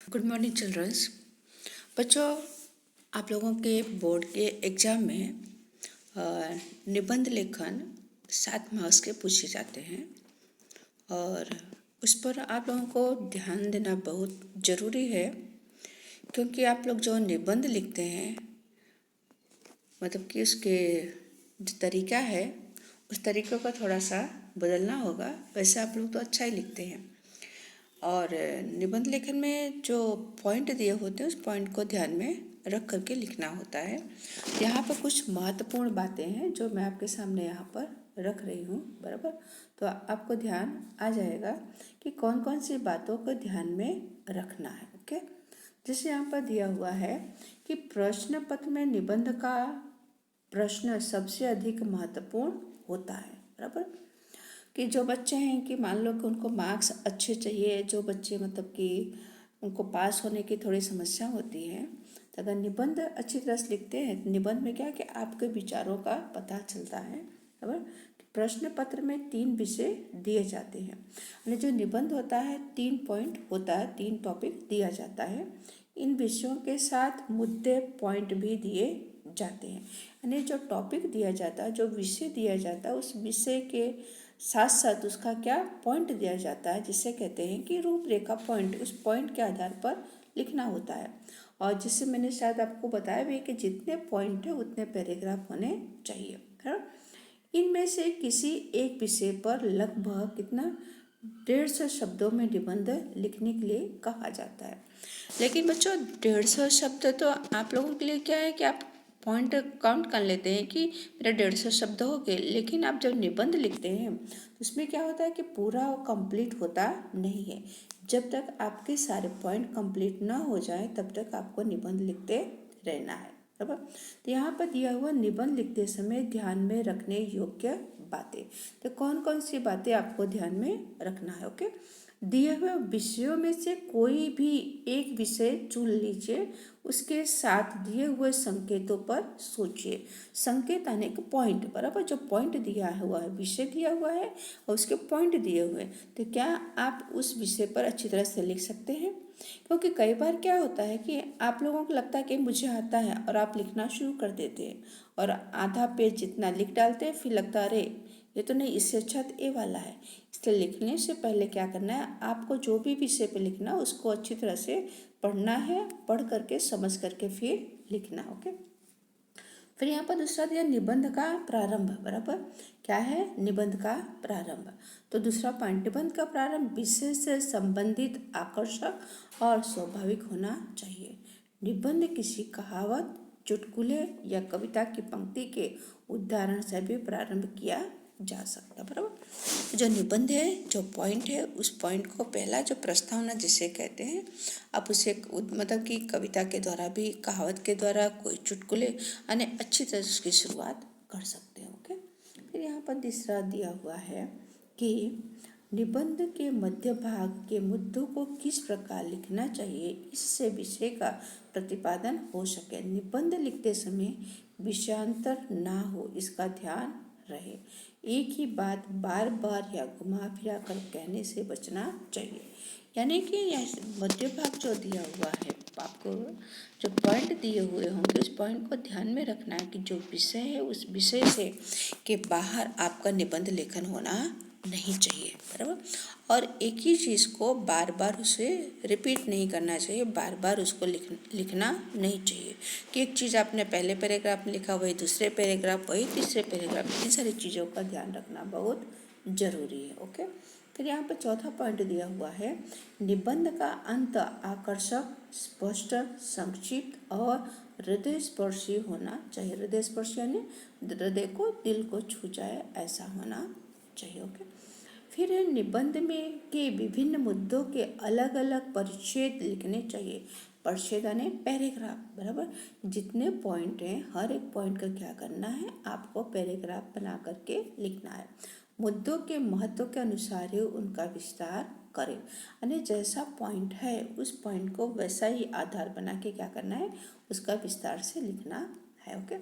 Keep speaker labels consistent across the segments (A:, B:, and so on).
A: Good morning children's. बच्चों, आप लोगों के बोर्ड के एग्ज़ाम में निबंध लेखन 7 मार्क्स के पूछे जाते हैं और उस पर आप लोगों को ध्यान देना बहुत ज़रूरी है, क्योंकि आप लोग जो निबंध लिखते हैं मतलब कि उसके जो तरीका है उस तरीक़े को थोड़ा सा बदलना होगा। वैसे आप लोग तो अच्छा ही लिखते हैं और निबंध लेखन में जो पॉइंट दिए होते हैं उस पॉइंट को ध्यान में रख करके लिखना होता है। यहाँ पर कुछ महत्वपूर्ण बातें हैं जो मैं आपके सामने यहाँ पर रख रही हूँ, बराबर। तो आपको ध्यान आ जाएगा कि कौन कौन सी बातों को ध्यान में रखना है। ओके, जैसे यहाँ पर दिया हुआ है कि प्रश्न पत्र में निबंध का प्रश्न सबसे अधिक महत्वपूर्ण होता है, बराबर। कि जो बच्चे हैं कि मान लो कि उनको मार्क्स अच्छे चाहिए, जो बच्चे मतलब कि उनको पास होने की थोड़ी समस्या होती है, तो अगर निबंध अच्छी तरह से लिखते हैं तो निबंध में क्या कि आपके विचारों का पता चलता है, बराबर। प्रश्न पत्र में 3 विषय दिए जाते हैं यानी जो निबंध होता है 3 पॉइंट होता है, 3 टॉपिक दिया जाता है। इन विषयों के साथ मुद्दे पॉइंट भी दिए जाते हैं यानी जो टॉपिक दिया जाता है, जो विषय दिया जाता है, उस विषय के साथ साथ उसका क्या पॉइंट दिया जाता है, जिसे कहते हैं कि रूपरेखा पॉइंट। उस पॉइंट के आधार पर लिखना होता है और जिससे मैंने शायद आपको बताया भी कि जितने पॉइंट है उतने पैराग्राफ होने चाहिए, है। इनमें से किसी एक विषय पर लगभग कितना 150 शब्दों में निबंध लिखने के लिए कहा जाता है। लेकिन बच्चों 150 शब्द तो आप लोगों के लिए क्या है कि आप पॉइंट काउंट कर लेते हैं कि मेरे 150 शब्द हो गए, लेकिन आप जब निबंध लिखते हैं तो उसमें क्या होता है कि पूरा वो कंप्लीट होता नहीं है। जब तक आपके सारे पॉइंट कंप्लीट ना हो जाए तब तक आपको निबंध लिखते रहना है, बराबर। तो यहाँ पर दिया हुआ निबंध लिखते समय ध्यान में रखने योग्य बातें, तो कौन कौन सी बातें आपको ध्यान में रखना है। ओके, दिए हुए विषयों में से कोई भी एक विषय चुन लीजिए, उसके साथ दिए हुए संकेतों पर सोचिए। संकेत आने के पॉइंट, बराबर। जो पॉइंट दिया हुआ है, विषय दिया हुआ है और उसके पॉइंट दिए हुए हैं, तो क्या आप उस विषय पर अच्छी तरह से लिख सकते हैं। क्योंकि कई बार क्या होता है कि आप लोगों को लगता है कि मुझे आता है और आप लिखना शुरू कर देते हैं और आधा पेज जितना लिख डालते हैं, फिर लगता है अरे ये तो नहीं, इससे अच्छा तो ये वाला है। इसलिए लिखने से पहले क्या करना है, आपको जो भी विषय पे लिखना उसको अच्छी तरह से पढ़ना है, पढ़ करके समझ करके फिर लिखना। ओके, फिर यहाँ पर दूसरा दिया निबंध का प्रारंभ, बराबर। क्या है, निबंध का प्रारंभ। तो दूसरा पॉइंट, निबंध का प्रारंभ विषय से संबंधित, आकर्षक और स्वाभाविक होना चाहिए। निबंध किसी कहावत, चुटकुले या कविता की पंक्ति के उदाहरण से भी प्रारंभ किया जा सकता, बराबर। जो निबंध है, जो पॉइंट है, उस पॉइंट को पहला जो प्रस्तावना जिसे कहते हैं, आप उसे मतलब कि कविता के द्वारा भी, कहावत के द्वारा, कोई चुटकुले यानी अच्छी तरह से उसकी शुरुआत कर सकते हैं। ओके, फिर यहाँ पर तीसरा दिया हुआ है कि निबंध के मध्य भाग के मुद्दों को किस प्रकार लिखना चाहिए, इससे विषय का प्रतिपादन हो सके। निबंध लिखते समय विषयांतर ना हो, इसका ध्यान रहे। एक ही बात बार बार या घुमा फिरा कर कहने से बचना चाहिए। यानी कि मध्य भाग जो दिया हुआ है, आपको जो पॉइंट दिए हुए होंगे उस पॉइंट को ध्यान में रखना है कि जो विषय है उस विषय से के बाहर आपका निबंध लेखन होना नहीं चाहिए, बराबर। और एक ही चीज़ को बार बार उसे रिपीट नहीं करना चाहिए, बार बार उसको लिखना नहीं चाहिए कि एक चीज़ आपने पहले पैराग्राफ में लिखा, वही दूसरे पैराग्राफ, वही तीसरे पैराग्राफ, इन सारी चीज़ों का ध्यान रखना बहुत ज़रूरी है। ओके, फिर यहाँ पर चौथा पॉइंट दिया हुआ है, निबंध का अंत आकर्षक, स्पष्ट, संक्षिप्त और हृदय स्पर्शी होना चाहिए। हृदय स्पर्शी यानी हृदय को, दिल को छू जाए, ऐसा होना चाहिए। ओके, फिर निबंध में के विभिन्न मुद्दों के अलग अलग परिच्छेद लिखने चाहिए। परिच्छेद यानी पैराग्राफ, बराबर। जितने पॉइंट हैं हर एक पॉइंट का क्या करना है, आपको पैराग्राफ बना करके लिखना है। मुद्दों के महत्व के अनुसार ही उनका विस्तार करें, यानी जैसा पॉइंट है उस पॉइंट को वैसा ही आधार बना के क्या करना है, उसका विस्तार से लिखना है। ओके,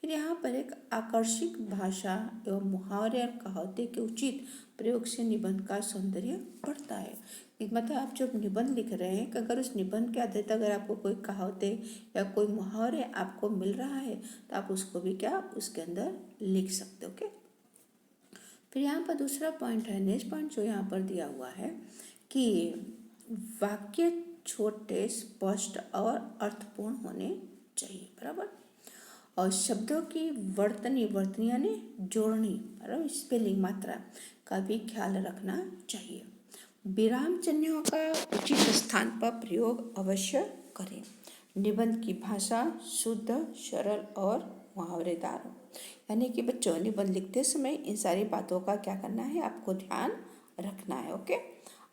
A: फिर यहाँ पर एक आकर्षक भाषा एवं मुहावरे और कहावते के उचित प्रयोग से निबंध का सौंदर्य बढ़ता है। मतलब आप जब निबंध लिख रहे हैं, अगर उस निबंध के आधारित अगर आपको कोई कहावतें या कोई मुहावरे आपको मिल रहा है तो आप उसको भी क्या उसके अंदर लिख सकते हो। ओके, फिर यहाँ पर दूसरा पॉइंट है, नेक्स्ट पॉइंट जो यहाँ पर दिया हुआ है कि वाक्य छोटे, स्पष्ट और अर्थपूर्ण होने चाहिए, बराबर। और शब्दों की वर्तनी यानी जोड़नी, बराबर, स्पेलिंग, मात्रा का भी ख्याल रखना चाहिए। विराम चिन्हों का उचित स्थान पर प्रयोग अवश्य करें। निबंध की भाषा शुद्ध, सरल और मुहावरेदार हो। यानी कि बच्चों, निबंध लिखते समय इन सारी बातों का क्या करना है, आपको ध्यान रखना है। ओके,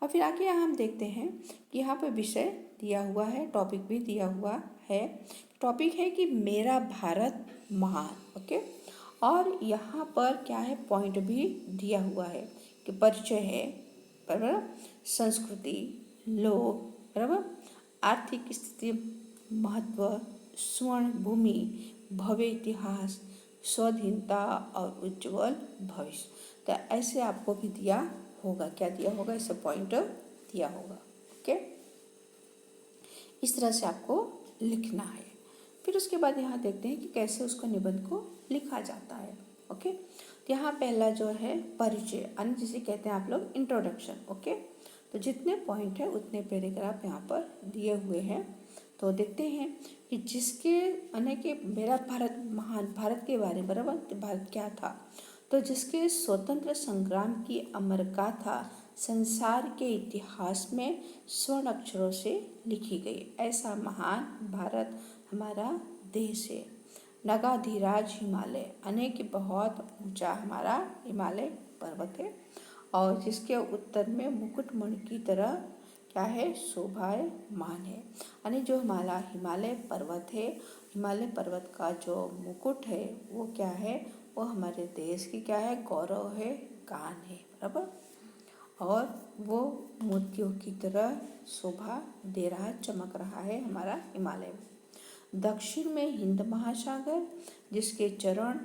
A: और फिर आगे हम देखते हैं कि यहाँ पर विषय दिया हुआ है, टॉपिक भी दिया हुआ है। टॉपिक है कि मेरा भारत महान। ओके, और यहाँ पर क्या है, पॉइंट भी दिया हुआ है कि परिचय है, बराबर, संस्कृति, लोग, बराबर, आर्थिक स्थिति, महत्व, स्वर्ण भूमि, भव्य इतिहास, स्वाधीनता और उज्जवल भविष्य। तो ऐसे आपको भी दिया होगा, क्या दिया होगा, ऐसे पॉइंट दिया होगा। ओके, इस तरह से आपको लिखना है। फिर उसके बाद यहाँ देखते हैं कि कैसे उसको निबंध को लिखा जाता है। ओके, तो यहाँ पहला जो है परिचय, यानी जिसे कहते हैं आप लोग इंट्रोडक्शन। ओके, तो जितने पॉइंट है उतने पैराग्राफ यहाँ पर दिए हुए हैं। तो देखते हैं कि जिसके यानी कि मेरा भारत महान, भारत के बारे में, बराबर, तो भारत क्या था, तो जिसके स्वतंत्र संग्राम की अमर गाथा संसार के इतिहास में स्वर्ण अक्षरों से लिखी गई, ऐसा महान भारत हमारा देश है। नगाधिराज हिमालय, अनेक बहुत ऊंचा हमारा हिमालय पर्वत है, और जिसके उत्तर में मुकुटमणि की तरह क्या है, शोभायमान है। यानी जो हमारा हिमालय पर्वत है, हिमालय पर्वत का जो मुकुट है वो क्या है, वो हमारे देश की क्या है, गौरव है, गान है, बराबर। और वो मोतियों की तरह शोभा दे रहा है, चमक रहा है हमारा हिमालय। दक्षिण में हिंद महासागर, जिसके चरण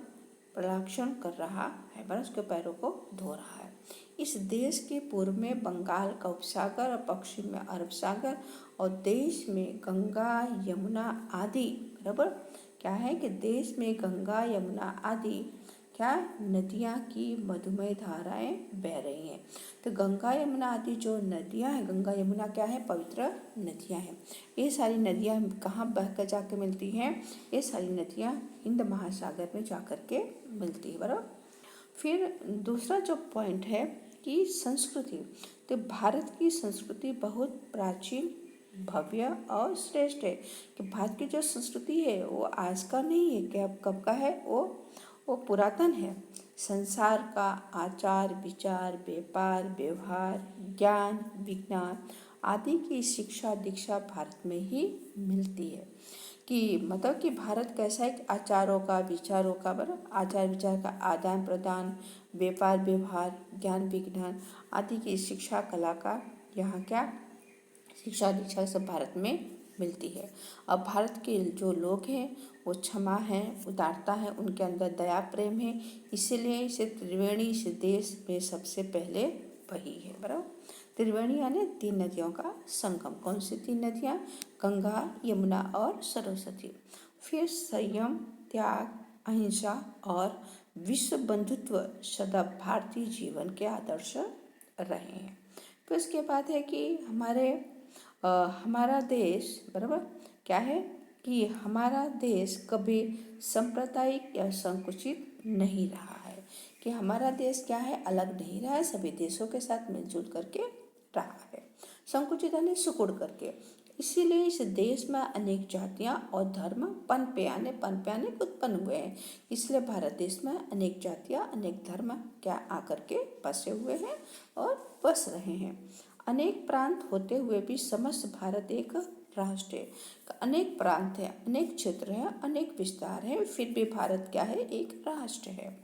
A: प्रदक्षिण कर रहा है, बस उसके पैरों को धो रहा है। इस देश के पूर्व में बंगाल का उपसागर और पश्चिम में अरब सागर, और देश में गंगा यमुना आदि, बराबर, क्या है कि देश में गंगा यमुना आदि क्या नदियाँ की मधुमय धाराएं बह रही हैं। तो गंगा यमुना आदि जो नदियाँ हैं, गंगा यमुना क्या है, पवित्र नदियाँ हैं। ये सारी नदियाँ कहाँ बह कर जाकर मिलती हैं, ये सारी नदियाँ हिंद महासागर में जाकर के मिलती है, बराबर। फिर दूसरा जो पॉइंट है कि संस्कृति, तो भारत की संस्कृति बहुत प्राचीन, भव्य और श्रेष्ठ है। कि भारत की जो संस्कृति है वो आज का नहीं है, कि अब कब का है, वो पुरातन है। संसार का आचार विचार, व्यापार व्यवहार, ज्ञान विज्ञान आदि की शिक्षा दीक्षा भारत में ही मिलती है। कि मतलब कि भारत कैसा है, आचारों का, विचारों का, बराबर, आचार विचार का आदान प्रदान, व्यापार व्यवहार, ज्ञान विज्ञान आदि की शिक्षा कला का यहाँ क्या शिक्षा दीक्षा सब भारत में मिलती है। अब भारत के जो लोग हैं वो क्षमा है, उदारता है, उनके अंदर दया प्रेम है, इसीलिए इसे त्रिवेणी, इस देश में सबसे पहले वही है, बराबर। त्रिवेणी यानी 3 नदियों का संगम। कौन सी 3 नदियाँ, गंगा यमुना और सरस्वती। फिर संयम, त्याग, अहिंसा और विश्व बंधुत्व सदा भारतीय जीवन के आदर्श रहे हैं। फिर उसके बाद है कि हमारा देश, बराबर, क्या है कि हमारा देश कभी सांप्रदायिक या संकुचित नहीं रहा है। कि हमारा देश क्या है, अलग नहीं रहा है, सभी देशों के साथ मिलजुल करके रहा है, संकुचित यानी सिकुड़ करके। इसीलिए इस देश में अनेक जातियां और धर्म पनपे यानी उत्पन्न हुए हैं। इसलिए भारत देश में अनेक जातियां, अनेक धर्म क्या आकर के बसे हुए हैं और बस रहे हैं। अनेक प्रांत होते हुए भी समस्त भारत एक राष्ट्र है। अनेक प्रांत है, अनेक क्षेत्र है, अनेक विस्तार है, फिर भी भारत क्या है, एक राष्ट्र है।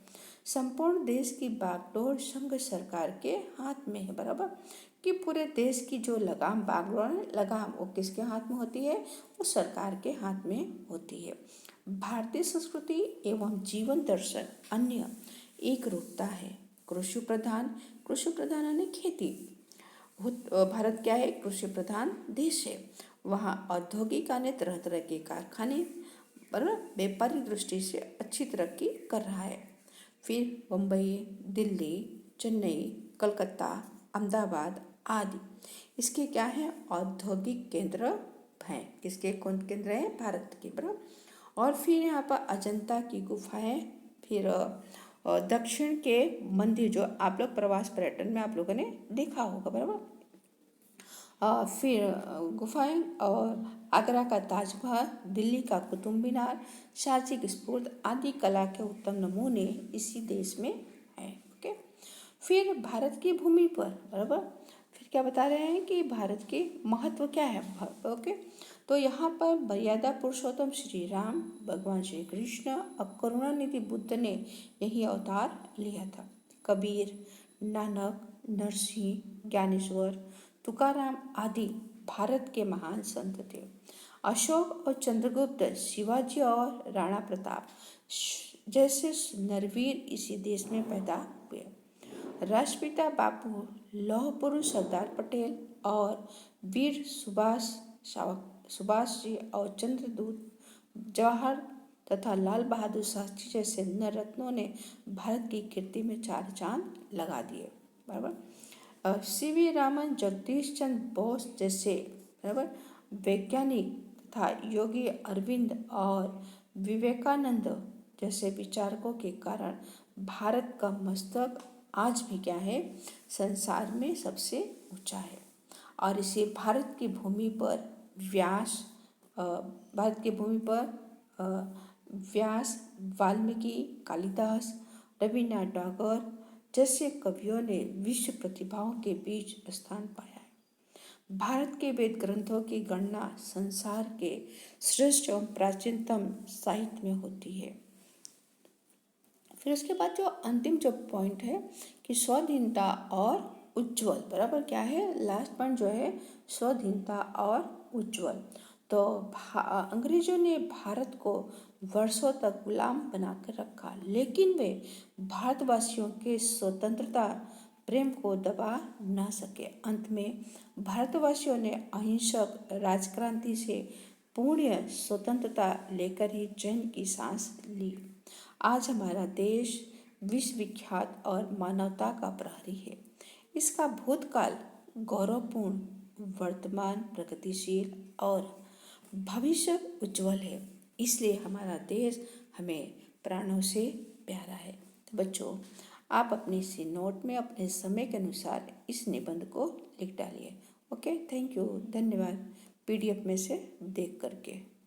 A: संपूर्ण देश की बागडोर संघ सरकार के हाथ में है, बराबर। कि पूरे देश की जो लगाम, बागडोर लगाम, वो किसके हाथ में होती है, वो सरकार के हाथ में होती है। भारतीय संस्कृति एवं जीवन दर्शन अन्य एक रूपता है। कृषि प्रधान यानी खेती, भारत क्या है, कृषि प्रधान देश है। वहाँ औद्योगिक आने तरह तरह के कारखाने पर व्यापारिक दृष्टि से अच्छी तरक्की कर रहा है। फिर मुंबई, दिल्ली, चेन्नई, कलकत्ता, अहमदाबाद आदि इसके क्या है, औद्योगिक केंद्र हैं। किसके कौन केंद्र हैं, भारत के, बराबर। और फिर यहाँ पर अजंता की गुफाएं, फिर दक्षिण के मंदिर जो आप लोग प्रवास पर्यटन में आप लोगों ने देखा होगा, बराबर। फिर गुफाएं और आगरा का ताजमहल, दिल्ली का कुतुब मीनार, सांची की स्फूर्त आदि कला के उत्तम नमूने इसी देश में हैं। ओके, फिर भारत की भूमि पर, बराबर, फिर क्या बता रहे हैं कि भारत के महत्व क्या है। ओके, तो यहाँ पर मर्यादा पुरुषोत्तम श्री राम, भगवान श्री कृष्ण और करुणानिधि बुद्ध ने यही अवतार लिया था। कबीर, नानक, नरसिंह, ज्ञानेश्वर, तुकाराम आदि भारत के महान संत थे। अशोक और चंद्रगुप्त, शिवाजी और राणा प्रताप जैसे नरवीर इसी देश में पैदा हुए। राष्ट्रपिता बापू, लौह पुरुष सरदार पटेल और वीर सुभाष जी और चंद्रदूत जवाहर तथा लाल बहादुर शास्त्री जैसे नररत्नों ने भारत की कीर्ति में चार चांद लगा दिए, बराबर। सीवी रामन, जगदीश चंद्र बोस जैसे, बराबर, वैज्ञानिक तथा योगी अरविंद और विवेकानंद जैसे विचारकों के कारण भारत का मस्तक आज भी क्या है, संसार में सबसे ऊंचा है। और इसे भारत की भूमि पर व्यास, वाल्मीकि, कालिदास, रविन्द्रनाथ टैगोर जैसे कवियों ने विश्व प्रतिभाओं के बीच स्थान पाया है। भारत के वेद ग्रंथों की गणना संसार के श्रेष्ठ एवं प्राचीनतम साहित्य में होती है। फिर उसके बाद जो अंतिम जो पॉइंट है कि स्वाधीनता और उज्ज्वल, बराबर, क्या है, लास्ट पॉइंट जो है स्वाधीनता और उज्ज्वल। तो अंग्रेजों ने भारत को वर्षों तक गुलाम बनाकर रखा, लेकिन वे भारतवासियों के स्वतंत्रता प्रेम को दबा न सके। अंत में भारतवासियों ने अहिंसक राजक्रांति से पूर्ण स्वतंत्रता लेकर ही चैन की सांस ली। आज हमारा देश विश्वविख्यात और मानवता का प्रहरी है। इसका भूतकाल गौरवपूर्ण, वर्तमान प्रगतिशील और भविष्य उज्जवल है। इसलिए हमारा देश हमें प्राणों से प्यारा है। तो बच्चों, आप अपने इसी नोट में अपने समय के अनुसार इस निबंध को लिख डालिए। ओके, थैंक यू, धन्यवाद, PDF में से देख करके।